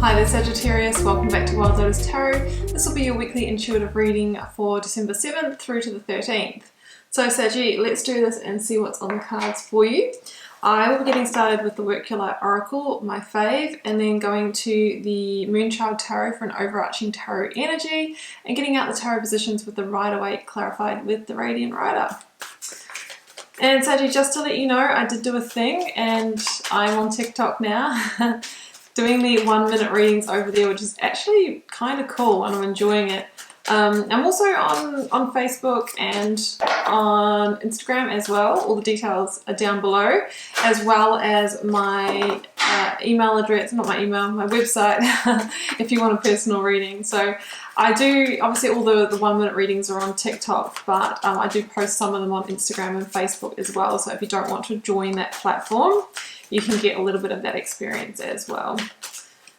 Hi there Sagittarius, welcome back to Wild Lotus Tarot. This will be your weekly intuitive reading for December 7th through to the 13th. So Saggy, let's do this and see what's on the cards for you. I will be getting started with the Work Your Light Oracle, my fave, and then going to the Moonchild Tarot for an overarching tarot energy, and getting out the tarot positions with the Rider-Waite clarified with the Radiant Rider. And Saggy, just to let you know, I did do a thing and I'm on TikTok now. Doing the 1 minute readings over there, which is actually kind of cool and I'm enjoying it. I'm also on Facebook and on Instagram as well. All the details are down below, as well as my email address, not my email, my website, if you want a personal reading. So I do, obviously all the 1 minute readings are on TikTok, but I do post some of them on Instagram and Facebook as well. So if you don't want to join that platform, you can get a little bit of that experience as well.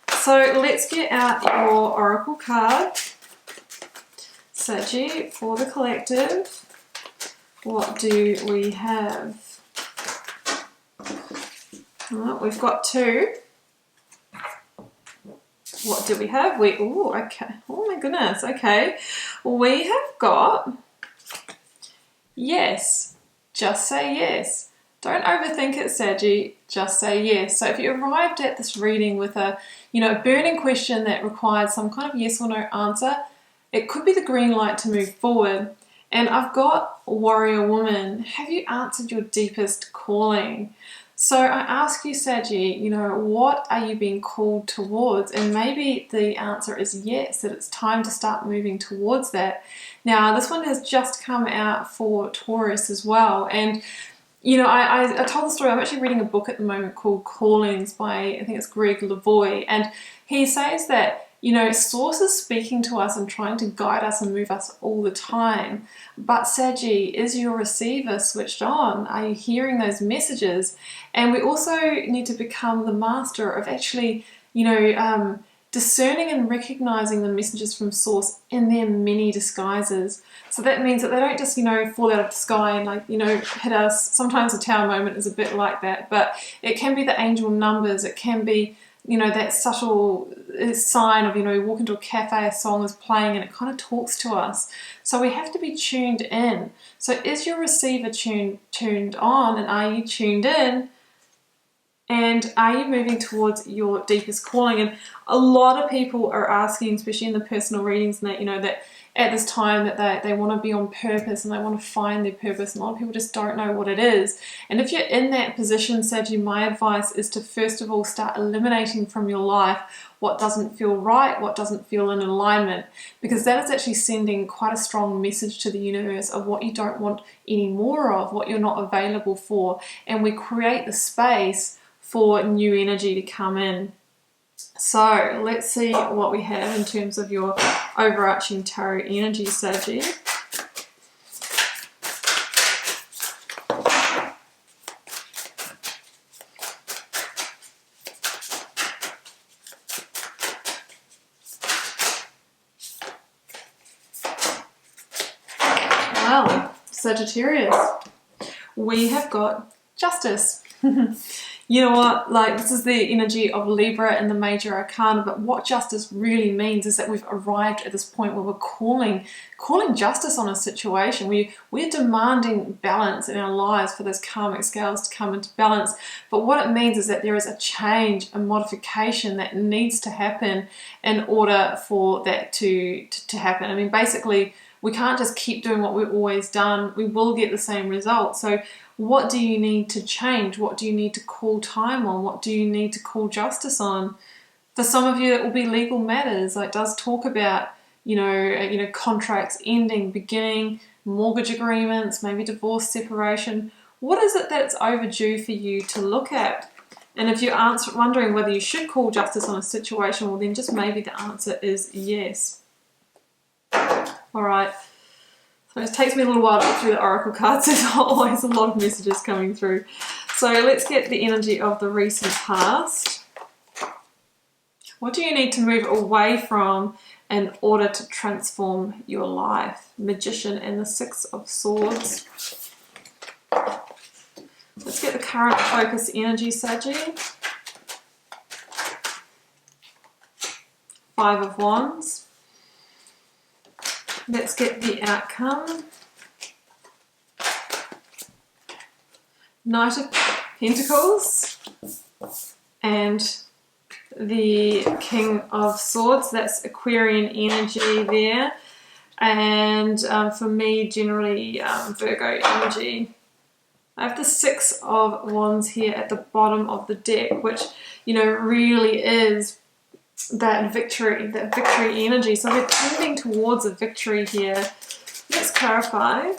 So let's get out your Oracle card, Saggy, for the collective. What do we have? Oh, we've got two. What do we have? Oh, okay. Oh my goodness, okay. We have got yes. Just say yes. Don't overthink it, Saggy, just say yes. So if you arrived at this reading with a, burning question that requires some kind of yes or no answer, it could be the green light to move forward. And I've got Warrior Woman, have you answered your deepest calling? So I ask you, Saggy, what are you being called towards? And maybe the answer is yes, that it's time to start moving towards that. Now, this one has just come out for Taurus as well. And I told the story. I'm actually reading a book at the moment called Callings by, I think it's Greg Lavoie, and he says that, Source is speaking to us and trying to guide us and move us all the time. But Saggy, is your receiver switched on? Are you hearing those messages? And we also need to become the master of actually, discerning and recognizing the messages from Source in their many disguises. So that means that they don't just, fall out of the sky and hit us. Sometimes the tower moment is a bit like that, but it can be the angel numbers. It can be, that subtle sign of, you walk into a cafe, a song is playing and it kind of talks to us. So we have to be tuned in. So is your receiver tuned on, and are you tuned in? And are you moving towards your deepest calling? And a lot of people are asking, especially in the personal readings, and that, that at this time that they want to be on purpose and they want to find their purpose. And a lot of people just don't know what it is. And if you're in that position, Saggy, my advice is to first of all start eliminating from your life what doesn't feel right, what doesn't feel in alignment, because that is actually sending quite a strong message to the universe of what you don't want any more of, what you're not available for. And we create the space for new energy to come in. So let's see what we have in terms of your overarching tarot energy, Saggy. Well, Sagittarius, we have got Justice. You know what, this is the energy of Libra and the Major Arcana, but what justice really means is that we've arrived at this point where we're calling justice on a situation. We're demanding balance in our lives for those karmic scales to come into balance. But what it means is that there is a change, a modification that needs to happen in order for that to happen. I mean, basically, we can't just keep doing what we've always done. We will get the same result. So what do you need to change? What do you need to call time on? What do you need to call justice on? For some of you, it will be legal matters. It does talk about, contracts ending, beginning, mortgage agreements, maybe divorce, separation. What is it that's overdue for you to look at? And if you're wondering whether you should call justice on a situation, well, then just maybe the answer is yes. All right. So it takes me a little while to get through the oracle cards. There's always a lot of messages coming through. So let's get the energy of the recent past. What do you need to move away from in order to transform your life? Magician and the Six of Swords. Let's get the current focus energy, Saggy. Five of Wands. Let's get the outcome. Knight of Pentacles and the King of Swords. That's Aquarian energy there. And for me, generally Virgo energy. I have the Six of Wands here at the bottom of the deck, which, you know, really is that victory energy. So we're tending towards a victory here. Let's clarify.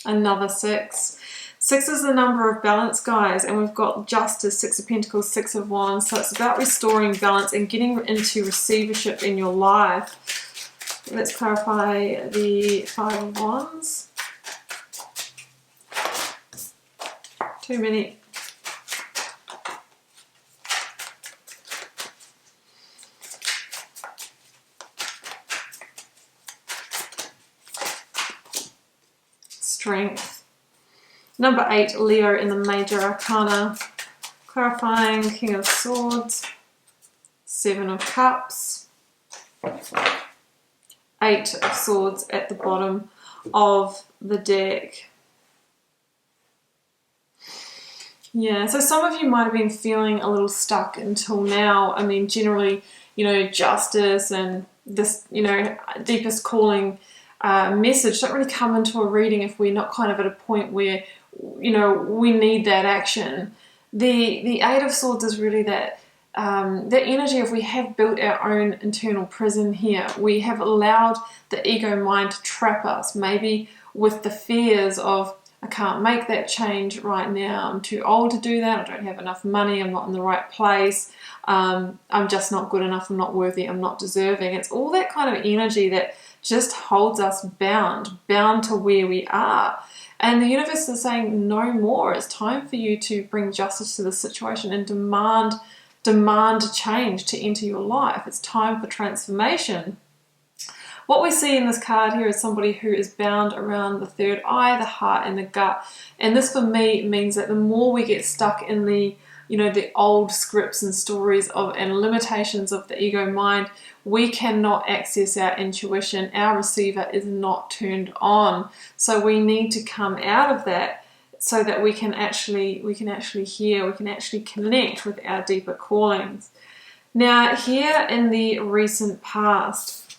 Another 6. 6 is the number of balance, guys, and we've got Justice, 6 of Pentacles, 6 of Wands. So it's about restoring balance and getting into receivership in your life. Let's clarify the 5 of Wands. Too many. Strength. Number 8, Leo in the Major Arcana. Clarifying, King of Swords, 7 of Cups, 8 of Swords at the bottom of the deck. Yeah, so some of you might have been feeling a little stuck until now. I mean, generally, you know, justice and this, you know, deepest calling message don't really come into a reading if we're not kind of at a point where, you know, we need that action. The Eight of Swords is really that that energy of we have built our own internal prison here. We have allowed the ego mind to trap us, maybe with the fears of, I can't make that change right now, I'm too old to do that, I don't have enough money, I'm not in the right place, I'm just not good enough, I'm not worthy, I'm not deserving. It's all that kind of energy that just holds us bound to where we are. And the universe is saying no more. It's time for you to bring justice to the situation and demand change to enter your life. It's time for transformation. What we see in this card here is somebody who is bound around the third eye, the heart, and the gut. And this for me means that the more we get stuck in the, you know, the old scripts and stories of and limitations of the ego mind, we cannot access our intuition. Our receiver is not turned on. So we need to come out of that so that we can actually hear, we can actually connect with our deeper callings. Now, here in the recent past,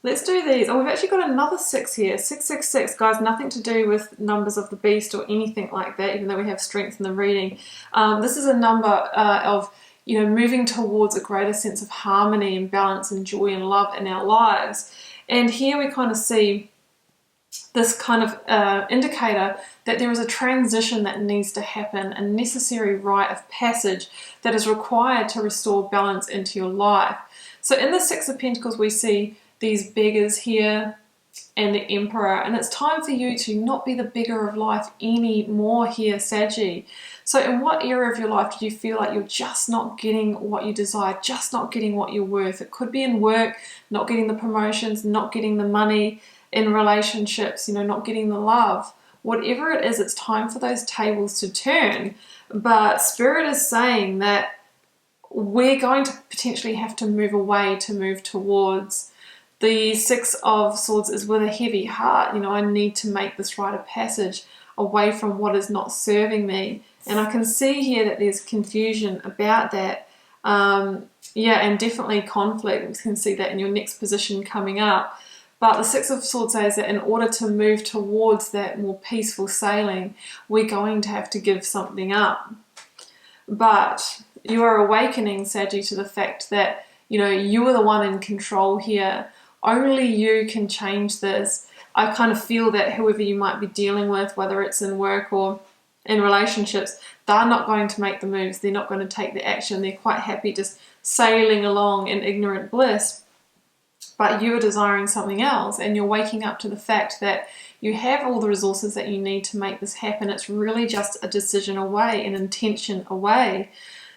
let's do these. Oh, we've actually got another 6 here. 666, guys, nothing to do with numbers of the beast or anything like that, even though we have strength in the reading. This is a number of, you know, moving towards a greater sense of harmony and balance and joy and love in our lives. And here we kind of see this kind of indicator that there is a transition that needs to happen, a necessary rite of passage that is required to restore balance into your life. So in the 6 of Pentacles, we see these beggars here and the Emperor, and it's time for you to not be the beggar of life anymore here, Saggy. So in what area of your life do you feel like you're just not getting what you desire, just not getting what you're worth? It could be in work, not getting the promotions, not getting the money, in relationships, you know, not getting the love. Whatever it is, it's time for those tables to turn. But Spirit is saying that we're going to potentially have to move away to move towards. The 6 of Swords is with a heavy heart. You know, I need to make this rite of passage away from what is not serving me. And I can see here that there's confusion about that. Yeah, and definitely conflict. We can see that in your next position coming up. But the 6 of Swords says that in order to move towards that more peaceful sailing, we're going to have to give something up. But you are awakening, Saggy, to the fact that, you know, you are the one in control here. Only you can change this. I kind of feel that whoever you might be dealing with, whether it's in work or in relationships, they're not going to make the moves. They're not going to take the action. They're quite happy just sailing along in ignorant bliss. But you are desiring something else, and you're waking up to the fact that you have all the resources that you need to make this happen. It's really just a decision away, an intention away.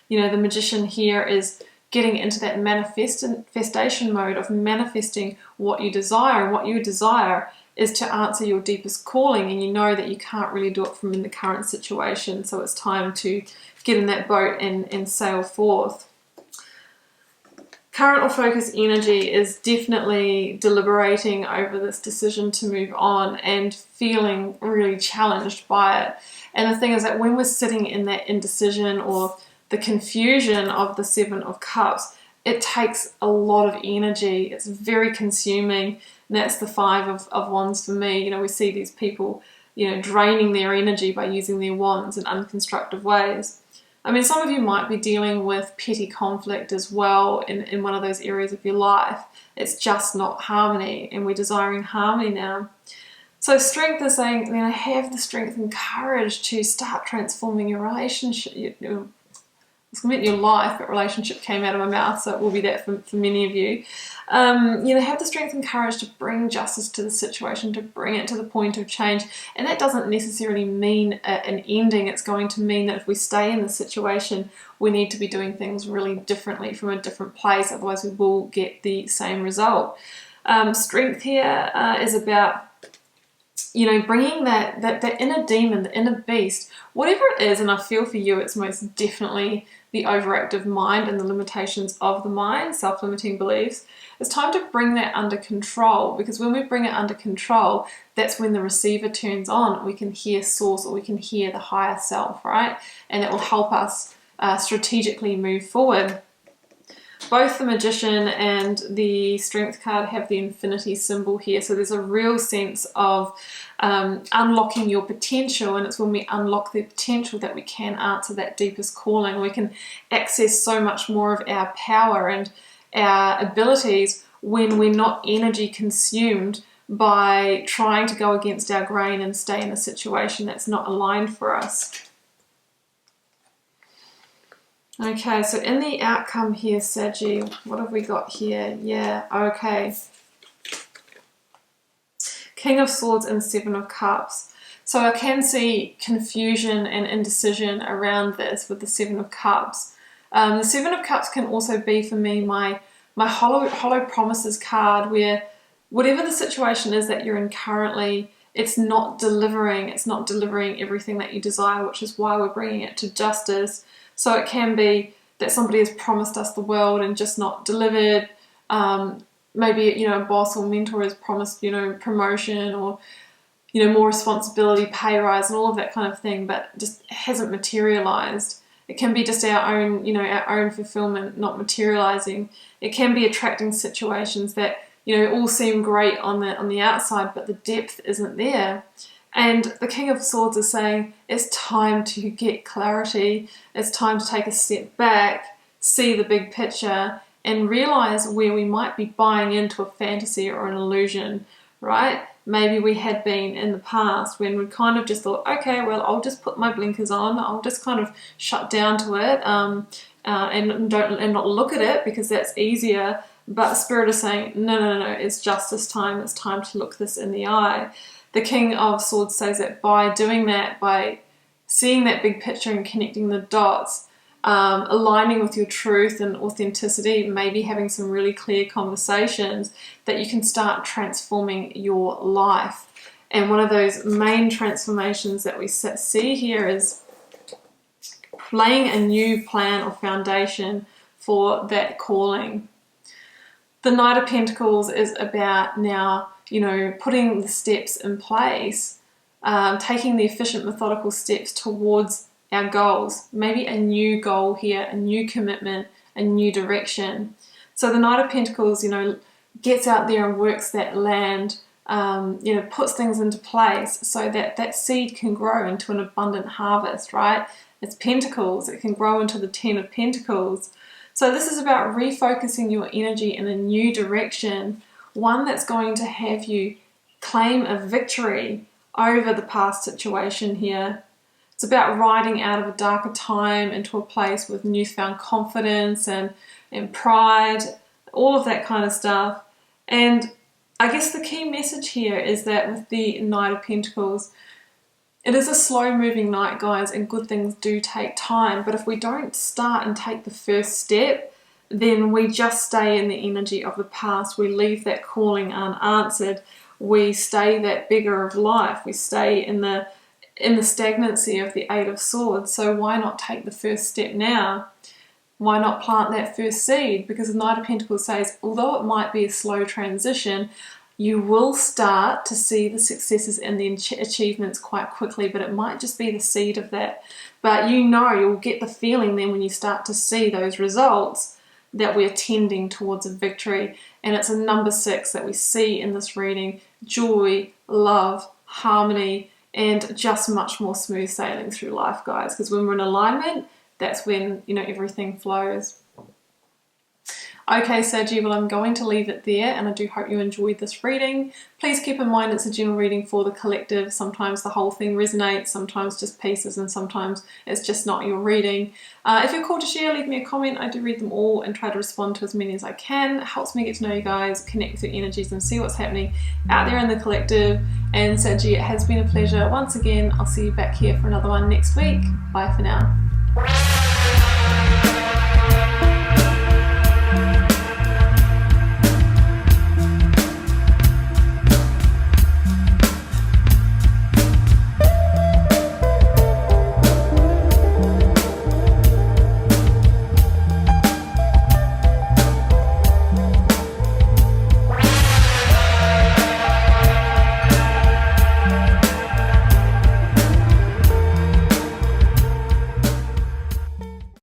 You know, the Magician here is getting into that manifestation mode of manifesting what you desire. And what you desire is to answer your deepest calling, and you know that you can't really do it from in the current situation. So it's time to get in that boat and sail forth. Current or focus energy is definitely deliberating over this decision to move on and feeling really challenged by it. And the thing is that when we're sitting in that indecision or the confusion of the Seven of Cups, it takes a lot of energy. It's very consuming. And that's the Five of Wands for me. You know, we see these people, you know, draining their energy by using their wands in unconstructive ways. I mean, some of you might be dealing with petty conflict as well in one of those areas of your life. It's just not harmony, and we're desiring harmony now. So strength is saying, you know, have the strength and courage to start transforming your relationship. It's going to be your life, but relationship came out of my mouth, so it will be that for many of you. You know, have the strength and courage to bring justice to the situation, to bring it to the point of change. And that doesn't necessarily mean an ending. It's going to mean that if we stay in the situation, we need to be doing things really differently from a different place. Otherwise, we will get the same result. Strength here is about, you know, bringing that inner demon, the inner beast, whatever it is. And I feel for you, it's most definitely the overactive mind and the limitations of the mind, self-limiting beliefs. It's time to bring that under control, because when we bring it under control, that's when the receiver turns on. We can hear source, or we can hear the higher self, right? And it will help us strategically move forward. Both the Magician and the Strength card have the infinity symbol here. So there's a real sense of unlocking your potential, and it's when we unlock the potential that we can answer that deepest calling. We can access so much more of our power and our abilities when we're not energy consumed by trying to go against our grain and stay in a situation that's not aligned for us. Okay, so in the outcome here, Saggy, what have we got here? Yeah, okay. King of Swords and Seven of Cups. So I can see confusion and indecision around this with the Seven of Cups. The Seven of Cups can also be for me my hollow promises card, where whatever the situation is that you're in currently, it's not delivering everything that you desire, which is why we're bringing it to justice. So it can be that somebody has promised us the world and just not delivered. Maybe, you know, a boss or mentor has promised, you know, promotion or, you know, more responsibility, pay rise and all of that kind of thing, but just hasn't materialized. It can be just our own, you know, our own fulfillment not materializing. It can be attracting situations that, you know, all seem great on the outside, but the depth isn't there. And the King of Swords is saying it's time to get clarity. It's time to take a step back, see the big picture, and realize where we might be buying into a fantasy or an illusion, right? Maybe we had been in the past when we kind of just thought, okay, well, I'll just put my blinkers on. I'll just kind of shut down to it and not look at it, because that's easier. But Spirit is saying, no, it's justice time. It's time to look this in the eye. The King of Swords says that by doing that, by seeing that big picture and connecting the dots, aligning with your truth and authenticity, maybe having some really clear conversations, that you can start transforming your life. And one of those main transformations that we see here is laying a new plan or foundation for that calling. The Knight of Pentacles is about now, you know, putting the steps in place, taking the efficient, methodical steps towards our goals. Maybe a new goal here, a new commitment, a new direction. So the Knight of Pentacles, you know, gets out there and works that land, you know, puts things into place so that that seed can grow into an abundant harvest, right? It's Pentacles, it can grow into the 10 of Pentacles. So this is about refocusing your energy in a new direction, one that's going to have you claim a victory over the past situation here. It's about riding out of a darker time into a place with newfound confidence and pride, all of that kind of stuff. And I guess the key message here is that with the Knight of Pentacles, it is a slow-moving night, guys, and good things do take time. But if we don't start and take the first step, then we just stay in the energy of the past. We leave that calling unanswered. We stay that beggar of life. We stay in the stagnancy of the Eight of Swords. So why not take the first step now? Why not plant that first seed? Because the Knight of Pentacles says, although it might be a slow transition, you will start to see the successes and the achievements quite quickly, but it might just be the seed of that. But you know, you'll get the feeling then when you start to see those results that we're tending towards a victory. And it's a number 6 that we see in this reading: joy, love, harmony, and just much more smooth sailing through life, guys. Because when we're in alignment, that's when, you know, everything flows. Okay, Saggy, well, I'm going to leave it there, and I do hope you enjoyed this reading. Please keep in mind it's a general reading for the collective. Sometimes the whole thing resonates, sometimes just pieces, and sometimes it's just not your reading. If you're called to share, leave me a comment. I do read them all and try to respond to as many as I can. It helps me get to know you guys, connect with your energies, and see what's happening out there in the collective. And Saggy, it has been a pleasure once again. I'll see you back here for another one next week. Bye for now.